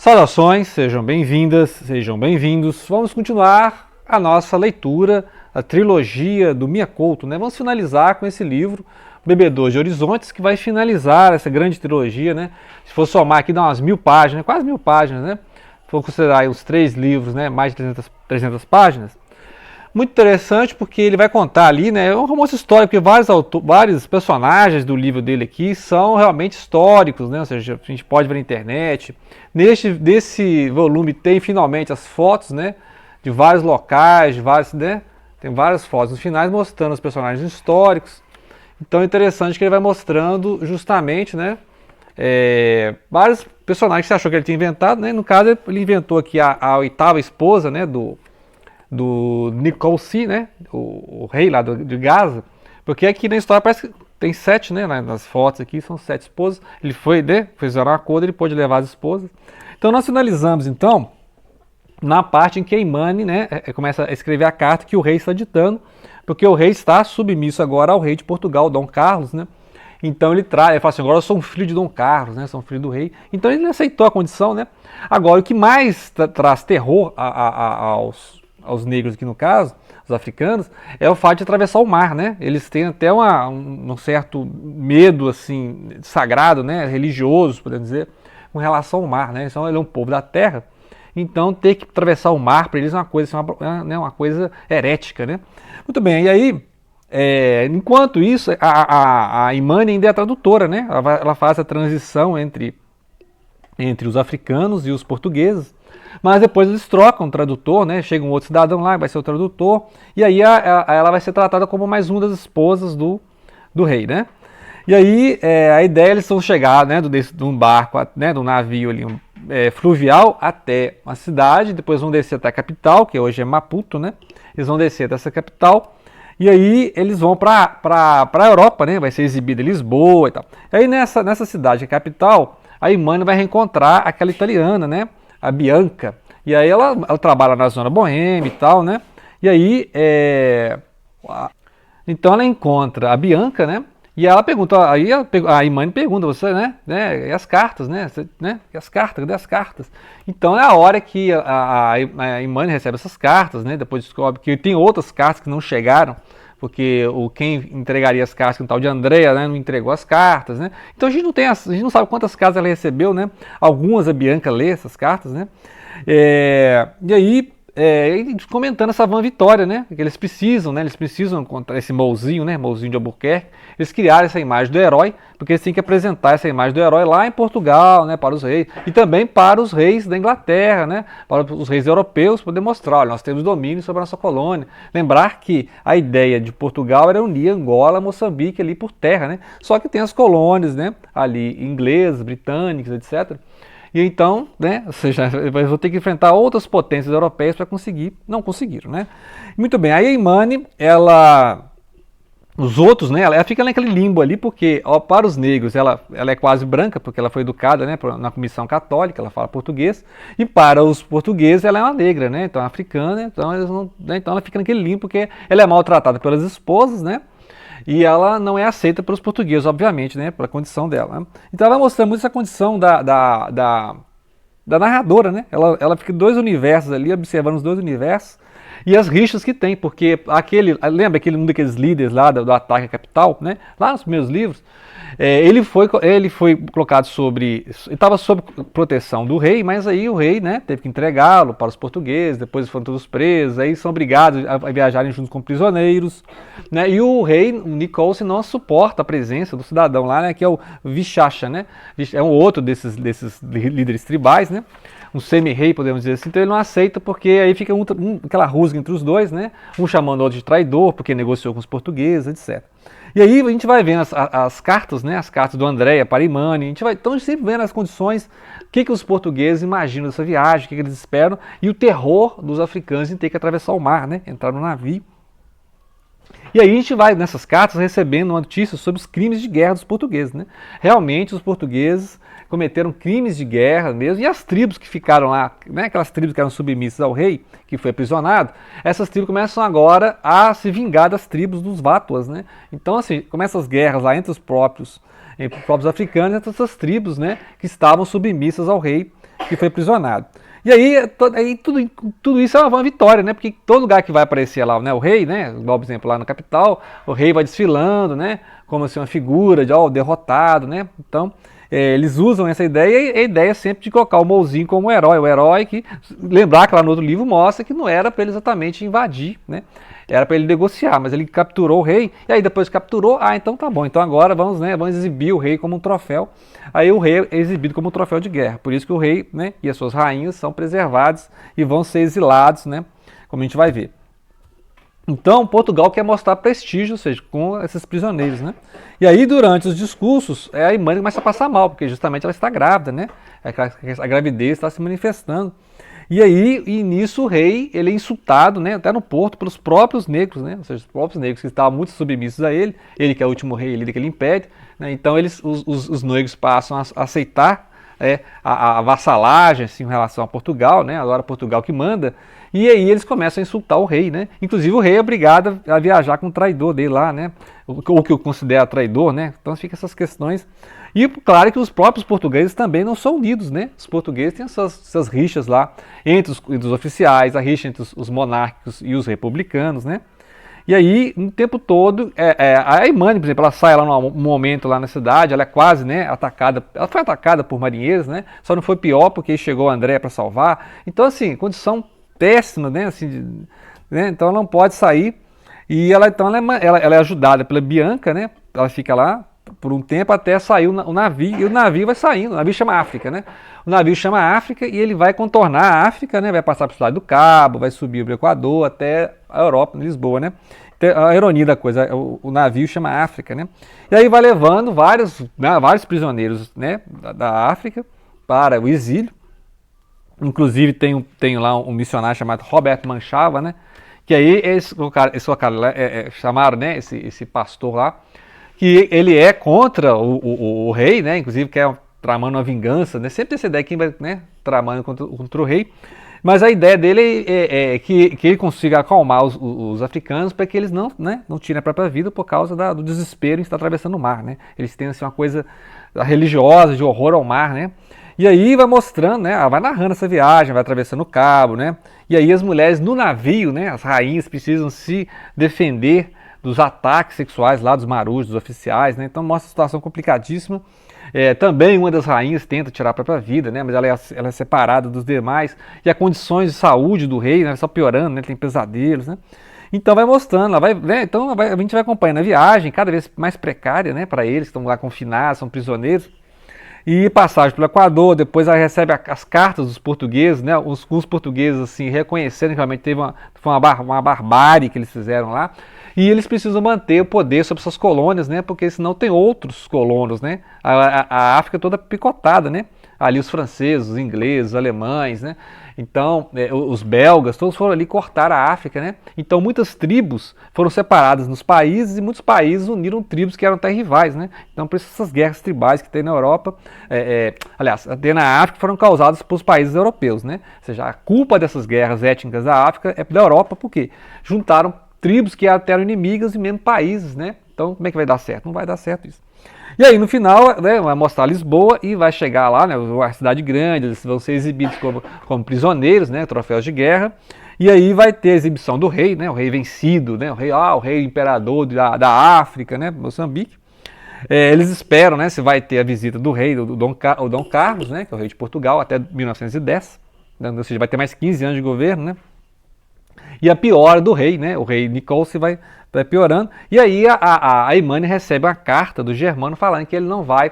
Saudações, sejam bem-vindas, sejam bem-vindos. Vamos continuar a nossa leitura, a trilogia do Mia Couto, né? Vamos finalizar com esse livro, Bebedor de Horizontes, que vai finalizar essa grande trilogia, né? Se for somar aqui, dá umas 1000 páginas, quase 1000 páginas, né? Se for considerar aí os 3 livros, né? Mais de 300 páginas. Muito interessante porque ele vai contar ali, né? É um romance histórico, porque vários personagens do livro dele aqui são realmente históricos, né? Ou seja, a gente pode ver na internet. Desse volume tem finalmente as fotos, né? De vários locais, né? Tem várias fotos nos finais mostrando os personagens históricos. Então é interessante que ele vai mostrando justamente, né? Vários personagens que você achou que ele tinha inventado, né? No caso, ele inventou aqui a oitava esposa, né? Do Nicosi, né, o rei lá de Gaza, porque aqui na história parece que tem 7, né, nas fotos aqui são 7 esposas, ele foi, né, fizeram um acordo, ele pôde levar as esposas. Então nós finalizamos então na parte em que a Imane, né, começa a escrever a carta que o rei está ditando, porque o rei está submisso agora ao rei de Portugal, Dom Carlos, né. Então ele fala assim, agora eu sou um filho de Dom Carlos, né, sou um filho do rei. Então ele aceitou a condição, né. Agora o que mais traz terror aos negros aqui no caso, os africanos, é o fato de atravessar o mar, né? Eles têm até um certo medo, assim, sagrado, né? Religioso, podemos dizer, com relação ao mar, né? Então ele é um povo da terra, então ter que atravessar o mar para eles é uma coisa, uma coisa herética, né? Muito bem, e aí, enquanto isso, a Imane ainda é a tradutora, né? Ela faz a transição entre os africanos e os portugueses. Mas depois eles trocam o tradutor, né? Chega um outro cidadão lá, vai ser o tradutor, e aí ela vai ser tratada como mais uma das esposas do rei, né? E aí a ideia é eles vão chegar, né, de um barco, né, de um navio ali, fluvial até uma cidade, depois vão descer até a capital, que hoje é Maputo, né? Eles vão descer dessa capital, e aí eles vão para a Europa, né? Vai ser exibida em Lisboa e tal. E aí nessa cidade, a capital, a Imane vai reencontrar aquela italiana, né? A Bianca, e aí ela trabalha na zona boêmia e tal, né? E aí, então ela encontra a Bianca, né? E ela pergunta, aí a Imane pergunta, você, né? E as cartas, né? E as cartas, cadê as cartas? Então é a hora que a Imane recebe essas cartas, né? Depois descobre que tem outras cartas que não chegaram, porque quem entregaria as cartas, que o tal de Andrea, né, não entregou as cartas, né? Então a gente não sabe quantas cartas ela recebeu, né? Algumas a Bianca lê essas cartas, né? E aí, comentando essa Van Vitória, né? Que eles precisam, né? Eles precisam encontrar esse Mouzinho, né? Mouzinho de Albuquerque. Eles criaram essa imagem do herói, porque eles têm que apresentar essa imagem do herói lá em Portugal, né? Para os reis e também para os reis da Inglaterra, né? Para os reis europeus, para demonstrar, olha, nós temos domínio sobre a nossa colônia. Lembrar que a ideia de Portugal era unir Angola, Moçambique ali por terra, né? Só que tem as colônias, né? Ali inglesas, britânicas, etc. E então, né, ou seja, eles vão ter que enfrentar outras potências europeias para conseguir, não conseguiram, né? Muito bem, aí a Imane, os outros, né, ela fica naquele limbo ali, porque para os negros ela é quase branca, porque ela foi educada, né, na comissão católica, ela fala português, e para os portugueses ela é uma negra, né, então africana, então, então ela fica naquele limbo, porque ela é maltratada pelas esposas, né, e ela não é aceita pelos portugueses, obviamente, né, pela condição dela. Né? Então ela mostra muito essa condição da narradora, né? Ela fica em 2 universos ali, observando os 2 universos e as rixas que tem, porque lembra um daqueles líderes lá do ataque à capital, né? Lá nos primeiros livros, ele foi colocado ele estava sob proteção do rei, mas aí o rei, né, teve que entregá-lo para os portugueses, depois foram todos presos, aí são obrigados a viajarem juntos com prisioneiros, né, e o rei, o Nicosi, não suporta a presença do cidadão lá, né, que é o Vichacha, né, é um outro desses líderes tribais, né, um semi-rei, podemos dizer assim, então ele não aceita porque aí fica aquela rusga entre os dois, né, um chamando o outro de traidor porque negociou com os portugueses, etc. E aí a gente vai vendo as cartas, né, as cartas do Andrea para Imane, então a gente sempre vendo as condições, o que os portugueses imaginam dessa viagem, o que eles esperam, e o terror dos africanos em ter que atravessar o mar, né, entrar no navio. E aí a gente vai nessas cartas recebendo notícias sobre os crimes de guerra dos portugueses, né? Realmente os portugueses cometeram crimes de guerra mesmo, e as tribos que ficaram lá, né, aquelas tribos que eram submissas ao rei, que foi aprisionado, essas tribos começam agora a se vingar das tribos dos Vátuas, né? Então assim, começam as guerras lá entre os próprios africanos, entre essas tribos, né, que estavam submissas ao rei, que foi aprisionado. E aí, tudo isso é uma vitória, né? Porque todo lugar que vai aparecer lá, né, o rei, né? Igual, por exemplo, lá na capital, o rei vai desfilando, né? Como assim, uma figura de derrotado, né? Então, eles usam essa ideia, e a ideia é sempre de colocar o Mouzinho como o herói que, lembrar que lá no outro livro mostra que não era para ele exatamente invadir, né? Era para ele negociar, mas ele capturou o rei, e aí depois que capturou, então tá bom, então agora vamos exibir o rei como um troféu. Aí o rei é exibido como um troféu de guerra, por isso que o rei, né, e as suas rainhas são preservados e vão ser exilados, né, como a gente vai ver. Então, Portugal quer mostrar prestígio, ou seja, com esses prisioneiros, né? E aí, durante os discursos, a Imani começa a passar mal, porque justamente ela está grávida, né? A gravidez está se manifestando. E aí, nisso, o rei, ele é insultado, né, até no porto, pelos próprios negros, né? Ou seja, os próprios negros que estavam muito submissos a ele que é o último rei, ele que ele impede, né? Então, os negros passam a aceitar a vassalagem assim, em relação a Portugal, né? Agora Portugal que manda, e aí eles começam a insultar o rei, né? Inclusive o rei é obrigado a viajar com o traidor dele lá, né? O que eu considero traidor, né? Então fica essas questões. E claro que os próprios portugueses também não são unidos, né? Os portugueses têm essas rixas lá entre os oficiais, a rixa entre os monárquicos e os republicanos, né? E aí, no tempo todo, a Imani, por exemplo, ela sai lá num momento lá na cidade, ela é quase, né, atacada, ela foi atacada por marinheiros, né, só não foi pior porque chegou André para salvar. Então, assim, condição péssima, né, assim, né, então ela não pode sair. E ela é ajudada pela Bianca, né, ela fica lá por um tempo até sair o navio, e o navio vai saindo, o navio chama África, né, o navio chama África e ele vai contornar a África, né, vai passar para o lado do Cabo, vai subir o Equador até a Europa, Lisboa, né. A ironia da coisa, o navio chama África, né? E aí vai levando vários prisioneiros, né, da África para o exílio. Inclusive tem lá um missionário chamado Roberto Manchava, né? Que aí chamaram, né, esse pastor lá, que ele é contra o rei, né? Inclusive quer tramando uma vingança, né? Sempre tem essa ideia que vai, né, tramando contra o rei. Mas a ideia dele é que ele consiga acalmar os africanos para que eles não tirem a própria vida por causa do desespero em estar atravessando o mar, né? Eles têm assim, uma coisa religiosa, de horror ao mar, né? E aí vai mostrando, né? Vai narrando essa viagem, vai atravessando o cabo, né? E aí as mulheres no navio, né? As rainhas precisam se defender dos ataques sexuais lá dos marujos, dos oficiais, né? Então mostra uma situação complicadíssima. Também uma das rainhas tenta tirar a própria vida, né, mas ela é separada dos demais, e as condições de saúde do rei, né, só piorando, né, tem pesadelos, né. Então vai mostrando, a gente vai acompanhando a viagem, cada vez mais precária, né, para eles que estão lá confinados, são prisioneiros, e passagem pelo Equador. Depois ela recebe as cartas dos portugueses, né, os portugueses assim, reconhecendo que realmente foi uma barbárie que eles fizeram lá, e eles precisam manter o poder sobre suas colônias, né, porque senão tem outros colonos, né, a África toda picotada, né, ali os franceses, os ingleses, os alemães, né, então os belgas, todos foram ali cortar a África, né, então muitas tribos foram separadas nos países, e muitos países uniram tribos que eram até rivais, né, então por isso essas guerras tribais que tem na Europa, aliás, até na África, foram causadas pelos países europeus, né, ou seja, a culpa dessas guerras étnicas da África é da Europa, porque juntaram tribos que até eram inimigas e mesmo países, né? Então, como é que vai dar certo? Não vai dar certo isso. E aí, no final, né, vai mostrar Lisboa e vai chegar lá, né, uma cidade grande, eles vão ser exibidos como prisioneiros, né, troféus de guerra. E aí vai ter a exibição do rei, né, o rei vencido, né, o rei imperador da África, né, Moçambique. Eles esperam, né, se vai ter a visita do rei, o Dom Carlos, né, que é o rei de Portugal, até 1910, né, ou seja, vai ter mais 15 anos de governo, né. E a piora do rei, né? O rei Nicolau vai piorando. E aí a Imani recebe uma carta do Germano falando que ele não vai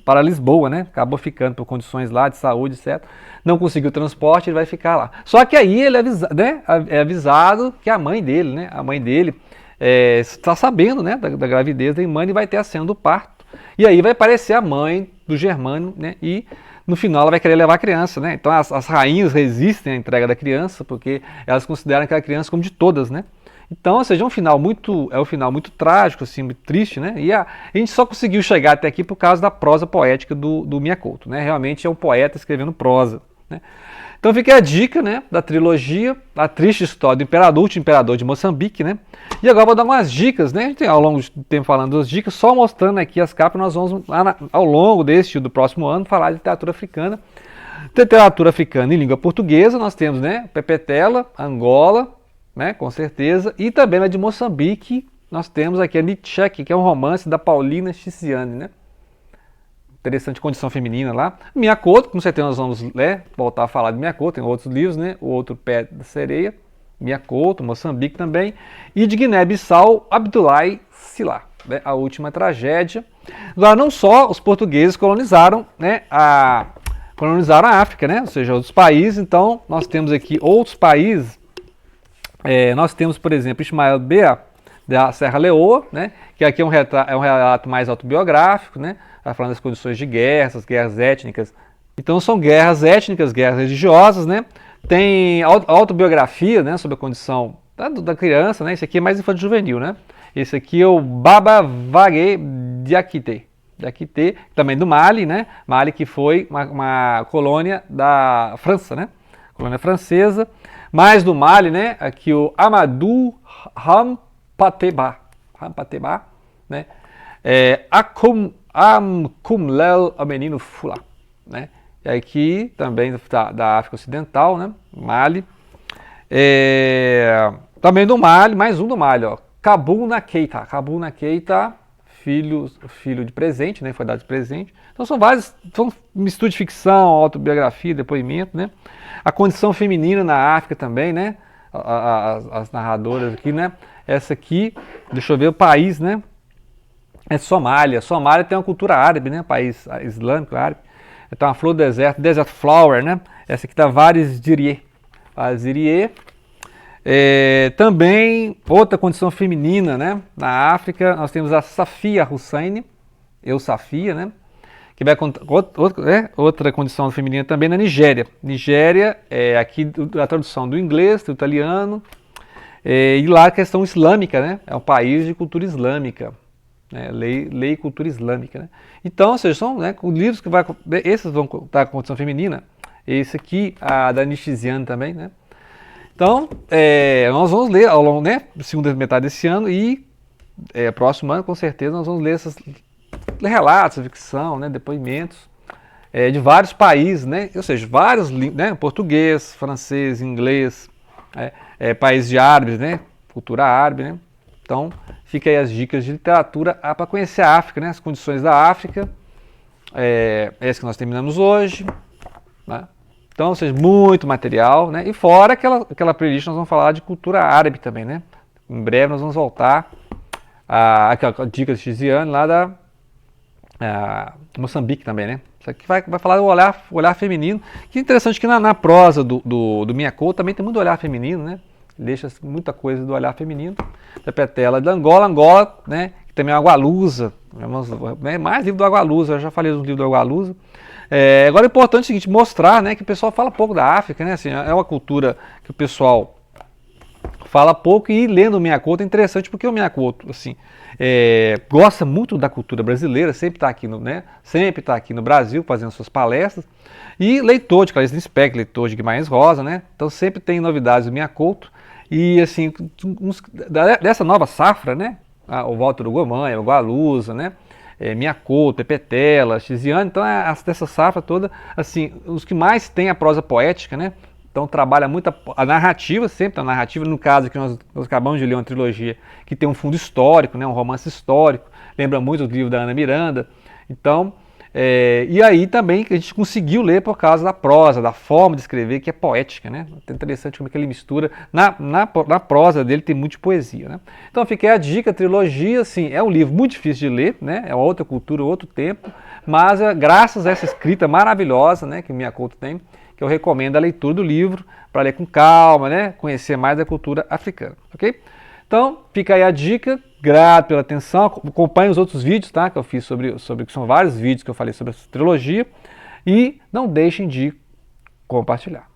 para Lisboa, né? Acabou ficando por condições lá de saúde, etc. Não conseguiu transporte, ele vai ficar lá. Só que aí ele é avisado que a mãe dele, né? A mãe dele está sabendo, né? Da gravidez da Imani e vai ter a cena do parto. E aí vai aparecer a mãe do Germano, né? E no final ela vai querer levar a criança, né? Então as rainhas resistem à entrega da criança porque elas consideram aquela criança como de todas, né? Então, ou seja, é um final muito trágico, assim, muito triste, né? E a gente só conseguiu chegar até aqui por causa da prosa poética do Miyakoto, né? Realmente é um poeta escrevendo prosa, né? Então fica a dica, né, da trilogia, a triste história do último imperador de Moçambique, né? E agora vou dar umas dicas, né? A gente tem ao longo do tempo falando das dicas, só mostrando aqui as capas, nós vamos ao longo do próximo ano falar de literatura africana. Literatura africana em língua portuguesa, nós temos, né, Pepetela, Angola, né, com certeza, e também na de Moçambique, nós temos aqui a Nitchek, que é um romance da Paulina Chiciane, né? Interessante condição feminina lá. Minha Couto, com certeza nós vamos voltar a falar de Minha Couto, tem outros livros, né? O Outro Pé da Sereia, Minha Couto, Moçambique também, e de Guiné-Bissau, Abdoulaye Sylla, né? A Última Tragédia. Agora, não só os portugueses colonizaram, né, colonizaram a África, né? Ou seja, outros países, então nós temos aqui outros países. Nós temos, por exemplo, Ismael Bea, da Serra Leoa, né, que aqui é um relato mais autobiográfico, né, tá falando das condições de guerra, essas guerras étnicas. Então são guerras étnicas, guerras religiosas, né, tem autobiografia, né, sobre a condição da criança, né, esse aqui é mais infanto juvenil, né, esse aqui é o Baba Vague Diakité, também do Mali, né, Mali que foi uma colônia da França, né, colônia francesa, mais do Mali, né, aqui o Amadou Hampateba, né? Amkumlel Amenino Fula, né? E aqui também da África Ocidental, né? Mali. Também do Mali, mais um do Mali, ó. Kabuna Keita, filho de presente, né? Foi dado de presente. Então são vários, são mistura de ficção, autobiografia, depoimento, né? A condição feminina na África também, né? As narradoras aqui, né? Essa aqui, deixa eu ver o país, né? É Somália. Somália tem uma cultura árabe, né? País islâmico árabe. Então a flor do deserto, Desert Flower, né? Essa aqui tá Vares Dirie. Também outra condição feminina, né? Na África nós temos a Safia Hussein, Safia, né? Que vai contar outra condição feminina também na Nigéria. Nigéria é aqui a tradução do inglês, do italiano. E lá a questão islâmica, né? É um país de cultura islâmica, né? Lei e cultura islâmica, né? Então, ou seja, são, né, livros que esses vão contar com a condição feminina. Esse aqui, a da Nishiziane também, né? Então, nós vamos ler ao longo, né, da segunda metade desse ano e próximo ano, com certeza, nós vamos ler esses relatos, ficção, né, depoimentos de vários países, né? Ou seja, vários, né, português, francês, inglês, países de árabes, né? Cultura árabe, né? Então, fica aí as dicas de literatura para conhecer a África, né? As condições da África. Essa que nós terminamos hoje, né? Então, ou seja, muito material, né? E fora aquela playlist nós vamos falar de cultura árabe também, né? Em breve nós vamos voltar aquela dica de Tiziane lá da Moçambique também, né? Isso aqui vai falar do olhar feminino. Que interessante que na prosa do Minha Couto também tem muito olhar feminino, né? Deixa muita coisa do olhar feminino. Da Petela da Angola, né? Que também é o Agualusa, né? Mais livro do Agualusa, eu já falei do livro do Agualusa. Agora é importante o seguinte, mostrar, né, que o pessoal fala pouco da África, né? Assim, é uma cultura que o pessoal fala pouco, e lendo o Minha Couto é interessante porque o Minha Couto, assim, gosta muito da cultura brasileira, sempre está aqui, sempre tá aqui no Brasil fazendo suas palestras, e leitor de Clarice Lispector, leitor de Guimarães Rosa, né? Então sempre tem novidades do Minha Couto, e assim, dessa nova safra, né? O Walter Ugumã, o Gualusa, né? Minha Couto, Pepetela, Tiziane, então dessa safra toda, assim, os que mais tem a prosa poética, né? Então trabalha muito a narrativa, sempre a narrativa, no caso que nós acabamos de ler uma trilogia que tem um fundo histórico, né, um romance histórico, lembra muito do livro da Ana Miranda. Então, e aí também que a gente conseguiu ler por causa da prosa, da forma de escrever, que é poética, né? É interessante como é que ele mistura, na prosa dele tem muita poesia, né? Então fica aí a dica, a trilogia, assim, é um livro muito difícil de ler, né? É outra cultura, outro tempo, mas graças a essa escrita maravilhosa, né, que o Minha Couto tem, que eu recomendo a leitura do livro, para ler com calma, né? Conhecer mais da cultura africana, ok? Então, fica aí a dica, grato pela atenção, acompanhe os outros vídeos, tá? Que eu fiz que são vários vídeos que eu falei sobre essa trilogia, e não deixem de compartilhar.